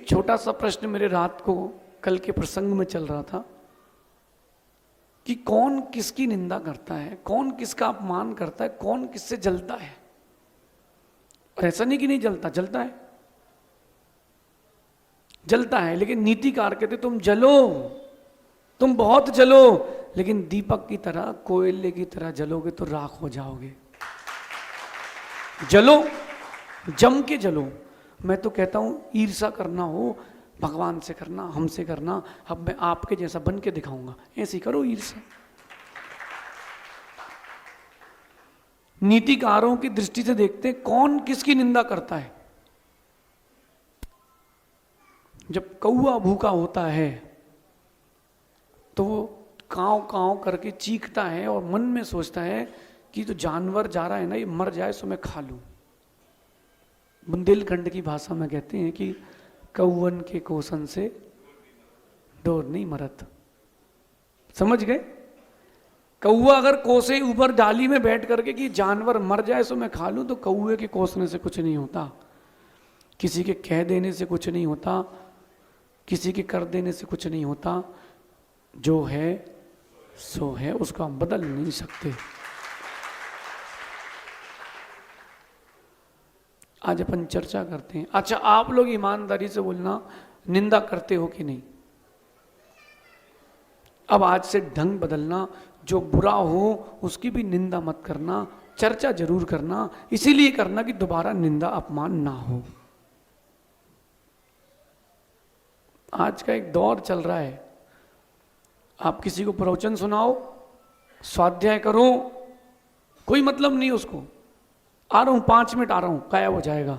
एक छोटा सा प्रश्न मेरे रात को कल के प्रसंग में चल रहा था कि कौन किसकी निंदा करता है, कौन किसका अपमान करता है, कौन किससे जलता है। और ऐसा नहीं कि नहीं जलता, जलता है, जलता है। लेकिन नीतिकार कहते तुम जलो, तुम बहुत जलो, लेकिन दीपक की तरह, कोयले की तरह जलोगे तो राख हो जाओगे। जलो, जम के जलो। मैं तो कहता हूं ईर्षा करना हो भगवान से करना, हमसे करना, अब मैं आपके जैसा बन के दिखाऊंगा, ऐसी करो ईर्षा। नीतिकारों की दृष्टि से देखते हैं कौन किसकी निंदा करता है। जब कौआ भूखा होता है तो वो कांव कांव करके चीखता है और मन में सोचता है कि तो जानवर जा रहा है ना, ये मर जाए सो मैं खा लूं। बुंदेलखंड की भाषा में कहते हैं कि कौवन के कोसन से डोर नहीं मरत। समझ गए? कौआ अगर कोसे ऊपर डाली में बैठ करके कि जानवर मर जाए सो मैं खा लूं, तो कौए के कोसने से कुछ नहीं होता, किसी के कह देने से कुछ नहीं होता, किसी के कर देने से कुछ नहीं होता। जो है सो है, उसको हम बदल नहीं सकते। आज अपन चर्चा करते हैं। अच्छा, आप लोग ईमानदारी से बोलना, निंदा करते हो कि नहीं? अब आज से ढंग बदलना, जो बुरा हो उसकी भी निंदा मत करना, चर्चा जरूर करना, इसीलिए करना कि दोबारा निंदा अपमान ना हो। आज का एक दौर चल रहा है, आप किसी को प्रवचन सुनाओ, स्वाध्याय करो, कोई मतलब नहीं उसको, आ रहा हूं 5 मिनट आ रहा हूं, गायब हो जाएगा।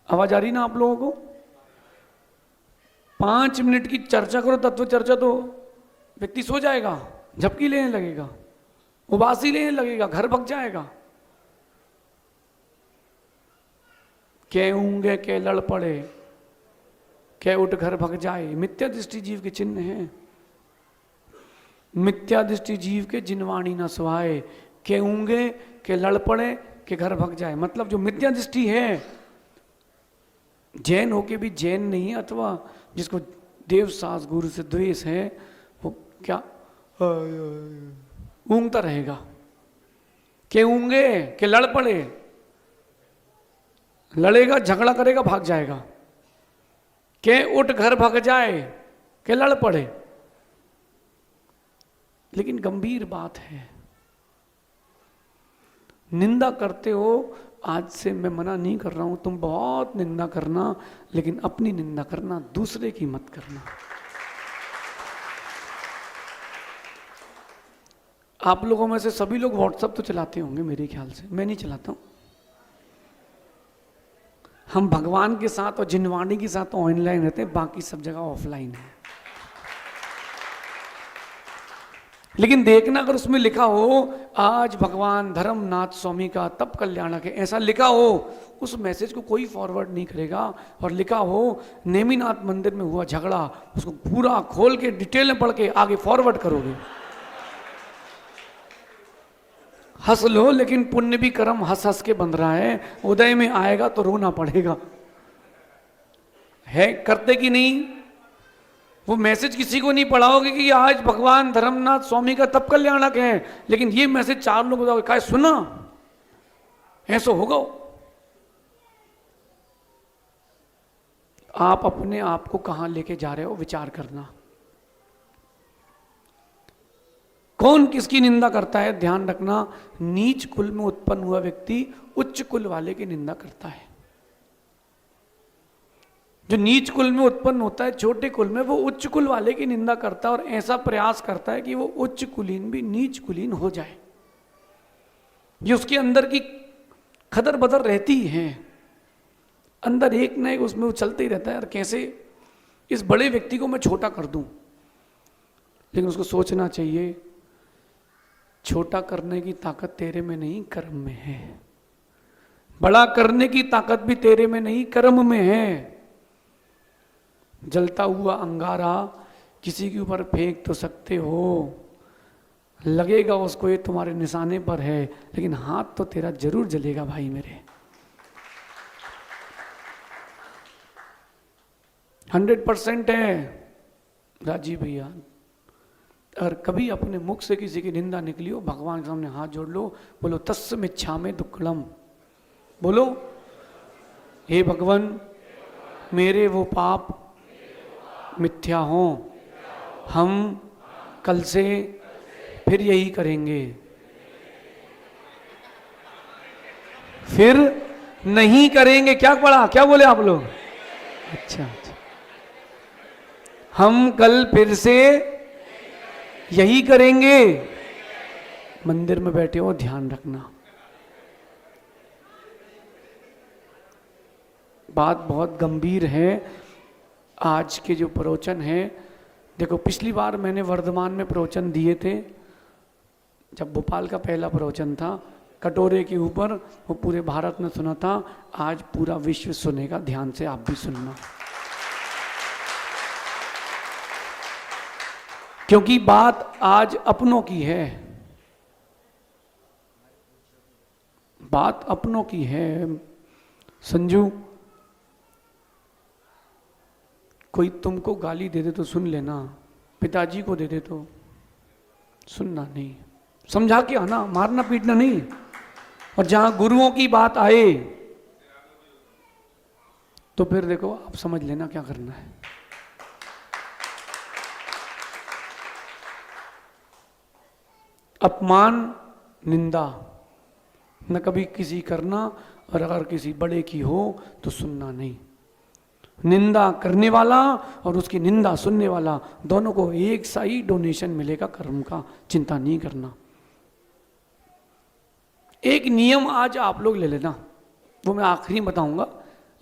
आवाज आ रही ना आप लोगों को? 5 मिनट की चर्चा करो, तत्व चर्चा, तो व्यक्ति सो जाएगा, झपकी लेने लगेगा, उबासी लेने लगेगा, घर भग जाएगा। के ऊंगे के लड़ पड़े, के उठ घर भग जाए, मिथ्या दृष्टि जीव के चिन्ह हैं। मिथ्या दृष्टि जीव के जिनवाणी न सुहाए, के ऊंगे के लड़ पड़े के घर भग जाए। मतलब जो मिथ्या दृष्टि है, जैन होके भी जैन नहीं है, अथवा जिसको देव सास गुरु से द्वेष है, वो क्या ऊंगता रहेगा। के ऊंगे के लड़ पड़े, लड़ेगा, झगड़ा करेगा, भाग जाएगा। के उठ घर भग जाए, के लड़ पड़े। लेकिन गंभीर बात है, निंदा करते हो, आज से मैं मना नहीं कर रहा हूं, तुम बहुत निंदा करना, लेकिन अपनी निंदा करना, दूसरे की मत करना। आप लोगों में से सभी लोग व्हाट्सएप तो चलाते होंगे मेरे ख्याल से, मैं नहीं चलाता हूं। हम भगवान के साथ और जिनवाणी के साथ ऑनलाइन रहते हैं, बाकी सब जगह ऑफलाइन है। लेकिन देखना, अगर उसमें लिखा हो आज भगवान धर्मनाथ स्वामी का तप कल्याणक है, ऐसा लिखा हो, उस मैसेज को कोई फॉरवर्ड नहीं करेगा। और लिखा हो नेमिनाथ मंदिर में हुआ झगड़ा, उसको पूरा खोल के डिटेल में पढ़ के आगे फॉरवर्ड करोगे। हंस लो, लेकिन पुण्य भी कर्म हंस हंस के बन रहा है, उदय में आएगा तो रोना पड़ेगा। है करते कि नहीं? वो मैसेज किसी को नहीं पढ़ाओगे कि आज भगवान धर्मनाथ स्वामी का तप कल्याणक है, लेकिन ये मैसेज 4 लोग बताओगे, क्या सुना? ऐसा होगा? आप अपने आप को कहां लेके जा रहे हो, विचार करना। कौन किसकी निंदा करता है, ध्यान रखना। नीच कुल में उत्पन्न हुआ व्यक्ति उच्च कुल वाले की निंदा करता है। जो नीच कुल में उत्पन्न होता है, छोटे कुल में, वो उच्च कुल वाले की निंदा करता है और ऐसा प्रयास करता है कि वो उच्च कुलीन भी नीच कुलीन हो जाए। ये उसके अंदर की खदर बदर रहती है, अंदर एक न एक उसमें वो चलते ही रहता है, और कैसे इस बड़े व्यक्ति को मैं छोटा कर दूं। लेकिन उसको सोचना चाहिए, छोटा करने की ताकत तेरे में नहीं, कर्म में है। बड़ा करने की ताकत भी तेरे में नहीं, कर्म में है। जलता हुआ अंगारा किसी के ऊपर फेंक तो सकते हो, लगेगा उसको ये तुम्हारे निशाने पर है, लेकिन हाथ तो तेरा जरूर जलेगा भाई मेरे। 100% है राजीव भैया। अगर कभी अपने मुख से किसी की निंदा निकली हो, भगवान के सामने हाथ जोड़ लो, बोलो तस्मिच्छामि दुक्कड़म, बोलो हे भगवान मेरे वो पाप मिथ्या हो, हम कल से फिर यही करेंगे, फिर नहीं करेंगे। क्या पढ़ा, क्या बोले आप लोग? अच्छा, हम कल फिर से यही करेंगे। मंदिर में बैठे हो ध्यान रखना, बात बहुत गंभीर है। आज के जो प्रवचन है, देखो पिछली बार मैंने वर्धमान में प्रवचन दिए थे, जब भोपाल का पहला प्रवचन था कटोरे के ऊपर, वो पूरे भारत ने सुना था। आज पूरा विश्व सुनेगा, ध्यान से आप भी सुनना, क्योंकि बात आज अपनों की है, बात अपनों की है। संजू, कोई तुमको गाली दे दे तो सुन लेना, पिताजी को दे दे तो सुनना नहीं, समझा के आना, मारना पीटना नहीं। और जहां गुरुओं की बात आए तो फिर देखो आप समझ लेना क्या करना है। अपमान निंदा न कभी किसी करना, और अगर किसी बड़े की हो तो सुनना नहीं। निंदा करने वाला और उसकी निंदा सुनने वाला दोनों को एक सा ही डोनेशन मिलेगा कर्म का, चिंता नहीं करना। एक नियम आज आप लोग ले लेना, वो मैं आखिरी बताऊंगा,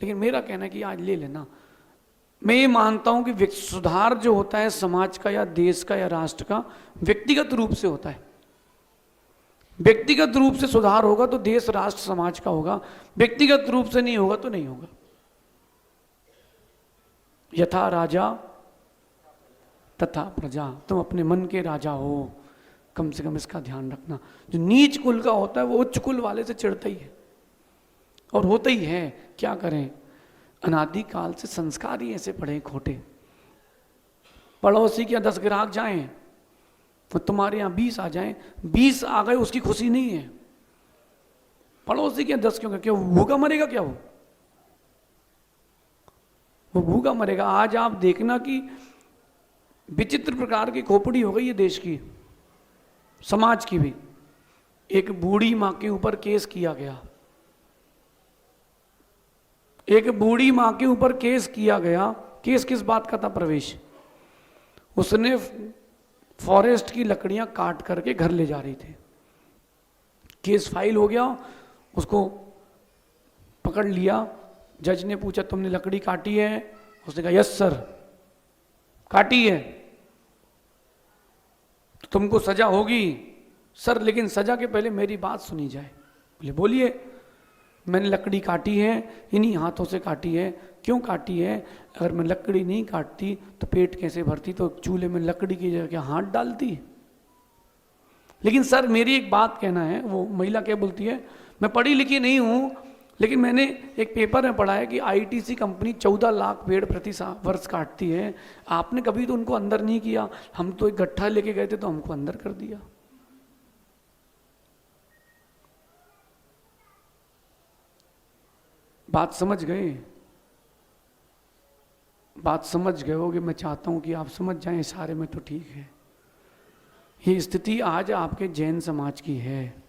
लेकिन मेरा कहना है कि आज ले लेना। मैं ये मानता हूं कि सुधार जो होता है समाज का या देश का या राष्ट्र का, व्यक्तिगत रूप से होता है। व्यक्तिगत रूप से सुधार होगा तो देश राष्ट्र समाज का होगा, व्यक्तिगत रूप से नहीं होगा तो नहीं होगा। यथा राजा तथा प्रजा, तुम अपने मन के राजा हो, कम से कम इसका ध्यान रखना। जो नीच कुल का होता है वो उच्च कुल वाले से चिढ़ता ही है, और होता ही है। क्या करें, अनादि काल से संस्कार ही ऐसे पड़े खोटे। पड़ोसी के 10 ग्राहक जाएं तो तुम्हारे यहाँ 20 आ जाएं, 20 आ गए उसकी खुशी नहीं है, पड़ोसी के 10 क्यों? क्यों भूखा मरेगा? क्या वो भूखा मरेगा। आज आप देखना कि विचित्र प्रकार की खोपड़ी हो गई है देश की, समाज की भी। एक बूढ़ी मां के ऊपर केस किया गया, एक बूढ़ी मां के ऊपर केस किया गया। केस किस बात का था? प्रवेश। उसने फॉरेस्ट की लकड़ियां काट करके घर ले जा रही थी। केस फाइल हो गया, उसको पकड़ लिया। जज ने पूछा तुमने लकड़ी काटी है? उसने कहा यस सर, काटी है। तो तुमको सजा होगी। सर लेकिन सजा के पहले मेरी बात सुनी जाए। बोले बोलिए। मैंने लकड़ी काटी है, इन्हीं हाथों से काटी है। क्यों काटी है? अगर मैं लकड़ी नहीं काटती तो पेट कैसे भरती? तो चूल्हे में लकड़ी की जगह हाथ डालती। लेकिन सर मेरी एक बात कहना है। वो महिला क्या बोलती है, मैं पढ़ी लिखी नहीं हूं, लेकिन मैंने एक पेपर में पढ़ा है कि आईटीसी कंपनी 14 लाख पेड़ प्रति वर्ष काटती है। आपने कभी तो उनको अंदर नहीं किया, हम तो एक गट्ठा लेके गए थे तो हमको अंदर कर दिया। बात समझ गए? बात समझ गए होगे। मैं चाहता हूं कि आप समझ जाएं सारे में तो ठीक है। ये स्थिति आज आपके जैन समाज की है,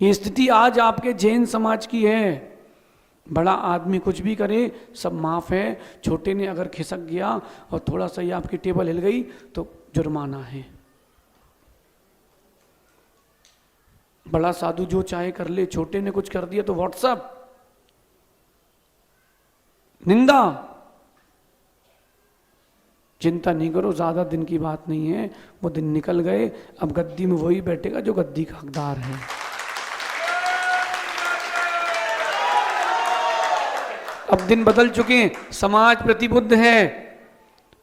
ये स्थिति आज आपके जैन समाज की है। बड़ा आदमी कुछ भी करे सब माफ है, छोटे ने अगर खिसक गया और थोड़ा सा ही आपकी टेबल हिल गई तो जुर्माना है। बड़ा साधु जो चाहे कर ले, छोटे ने कुछ कर दिया तो व्हाट्सएप निंदा। चिंता नहीं करो, ज्यादा दिन की बात नहीं है, वो दिन निकल गए। अब गद्दी में वही बैठेगा जो गद्दी का हकदार है। अब दिन बदल चुके हैं, समाज प्रतिबद्ध है।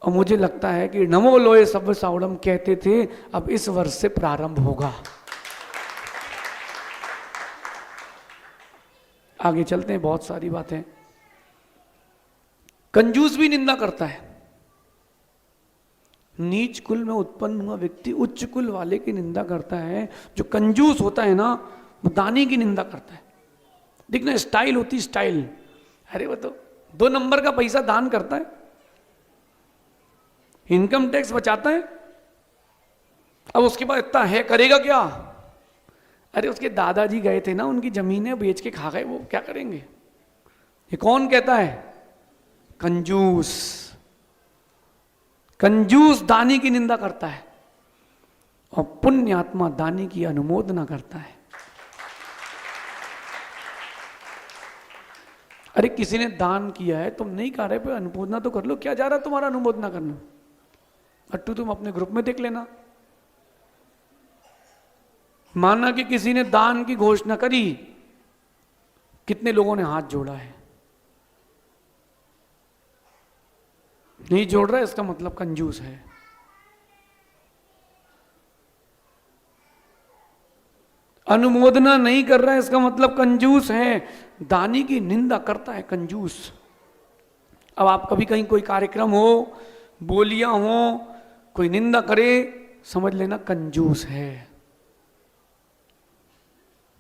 और मुझे लगता है कि नमो लोए सव्य सावड़म कहते थे, अब इस वर्ष से प्रारंभ होगा। आगे चलते हैं, बहुत सारी बातें। कंजूस भी निंदा करता है। नीच कुल में उत्पन्न हुआ व्यक्ति उच्च कुल वाले की निंदा करता है। जो कंजूस होता है ना, वो दानी की निंदा करता है। देखना, स्टाइल होती स्टाइल। अरे वो तो 2 नंबर का पैसा दान करता है, इनकम टैक्स बचाता है, अब उसके बाद इतना है करेगा क्या? अरे उसके दादाजी गए थे ना, उनकी जमीनें बेच के खा गए, वो क्या करेंगे? ये कौन कहता है? कंजूस। कंजूस दानी की निंदा करता है और पुण्यात्मा दानी की अनुमोदना करता है। अरे किसी ने दान किया है, तुम नहीं कर रहे पे अनुमोदना तो कर लो, क्या जा रहा है तुम्हारा अनुमोदना करना? अट्टू तुम अपने ग्रुप में देख लेना। माना कि किसी ने दान की घोषणा करी, कितने लोगों ने हाथ जोड़ा है? नहीं जोड़ रहा है, इसका मतलब कंजूस है। अनुमोदना नहीं कर रहा है, इसका मतलब कंजूस है। दानी की निंदा करता है कंजूस। अब आप कभी कहीं कोई कार्यक्रम हो, बोलियां हो, कोई निंदा करे, समझ लेना कंजूस है,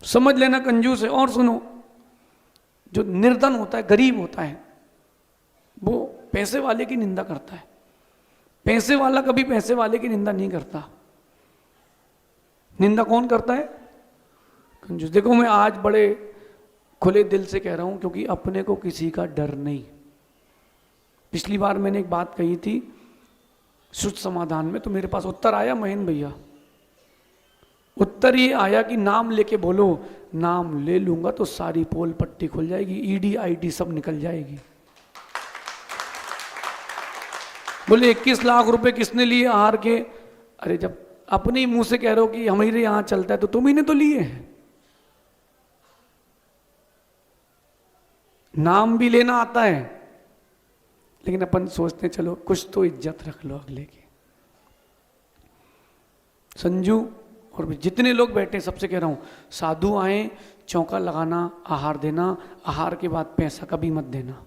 समझ लेना कंजूस है। और सुनो, जो निर्धन होता है, गरीब होता है, वो पैसे वाले की निंदा करता है। पैसे वाला कभी पैसे वाले की निंदा नहीं करता। निंदा कौन करता है? कंजूस। देखो, मैं आज बड़े खुले दिल से कह रहा हूं, क्योंकि अपने को किसी का डर नहीं। पिछली बार मैंने एक बात कही थी शुद्ध समाधान में, तो मेरे पास उत्तर आया, महेंद्र भैया, उत्तर ये आया कि नाम लेके बोलो। नाम ले लूंगा तो सारी पोल पट्टी खुल जाएगी, ईडी आईडी सब निकल जाएगी। बोले 21 लाख रुपए किसने लिए आहार के? अरे जब अपने ही मुंह से कह रहे हो कि हमारे यहां चलता है, तो तुम ही ने तो लिए हैं। नाम भी लेना आता है, लेकिन अपन सोचते हैं चलो कुछ तो इज्जत रख लो अगले की। संजू और भी जितने लोग बैठे, सबसे कह रहा हूं, साधु आए, चौका लगाना, आहार देना, आहार के बाद पैसा कभी मत देना।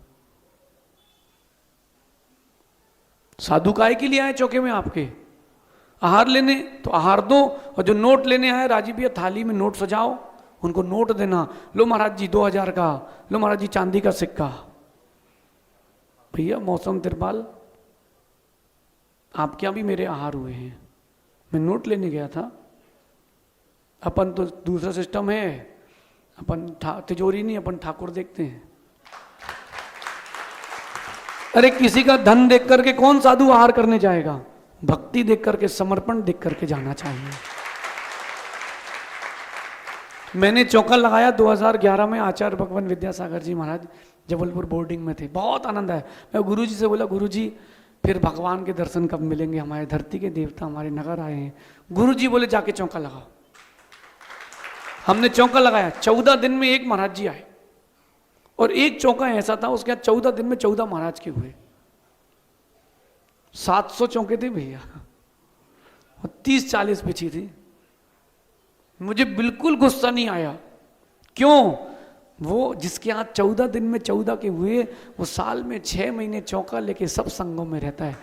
साधु काय के लिए आए चौके में आपके? आहार लेने, तो आहार दो। और जो नोट लेने आए, राजीव भैया थाली में नोट सजाओ, उनको नोट देना। लो महाराज जी 2000 का, लो महाराज जी चांदी का सिक्का। भैया मौसम तिरपाल, आपके यहां भी मेरे आहार हुए हैं, मैं नोट लेने गया था। अपन तो दूसरा सिस्टम है, अपन तिजोरी नहीं, अपन ठाकुर देखते हैं। अरे किसी का धन देख करके कौन साधु आहार करने जाएगा? भक्ति देख करके, समर्पण देख करके जाना चाहिए। मैंने चौका लगाया 2011 में, आचार्य भगवान विद्यासागर जी महाराज जबलपुर बोर्डिंग में थे, बहुत आनंद आया। मैं गुरुजी से बोला, गुरुजी फिर भगवान के दर्शन कब मिलेंगे? हमारे धरती के देवता हमारे नगर आए हैं। गुरुजी बोले जाके चौका लगाओ। हमने चौका लगाया, 14 दिन में एक महाराज जी आए, और एक चौका ऐसा था उसके बाद 14 दिन में 14 महाराज के हुए। 700 चौके थे भैया, और 30-40 पिछी थी। मुझे बिल्कुल गुस्सा नहीं आया। क्यों? वो जिसके यहाँ 14 दिन में 14 के हुए, वो साल में 6 महीने चौका लेके सब संघों में रहता है।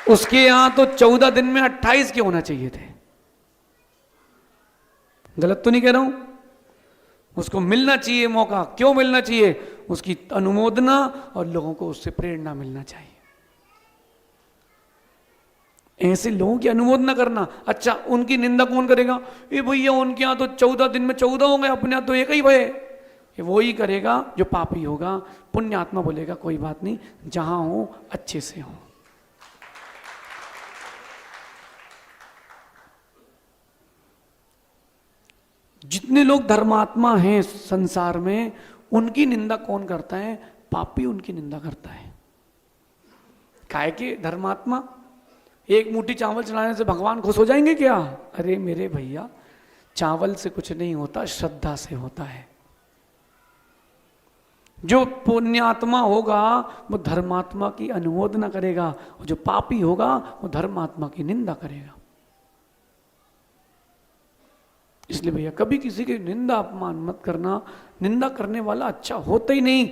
उसके यहाँ तो 14 दिन में 28 के होना चाहिए थे। गलत तो नहीं कह रहा हूं? उसको मिलना चाहिए मौका। क्यों मिलना चाहिए? उसकी अनुमोदना और लोगों को उससे प्रेरणा मिलना चाहिए। ऐसे लोगों की अनुमोदना करना। अच्छा, उनकी निंदा कौन करेगा? ये भैया उनके यहाँ तो 14 दिन में 14 होंगे, अपने यहाँ तो एक ही भय। ये वो ही करेगा जो पापी होगा। पुण्यात्मा बोलेगा कोई बात नहीं, जहां हो अच्छे से हो। जितने लोग धर्मात्मा हैं संसार में, उनकी निंदा कौन करता है? पापी उनकी निंदा करता है। काहे के धर्मात्मा? एक मुट्ठी चावल चढ़ाने से भगवान खुश हो जाएंगे क्या? अरे मेरे भैया, चावल से कुछ नहीं होता, श्रद्धा से होता है। जो पुण्यात्मा होगा वो धर्मात्मा की अनुमोदना करेगा, और जो पापी होगा वो धर्मात्मा की निंदा करेगा। इसलिए भैया कभी किसी की निंदा अपमान मत करना। निंदा करने वाला अच्छा होता ही नहीं।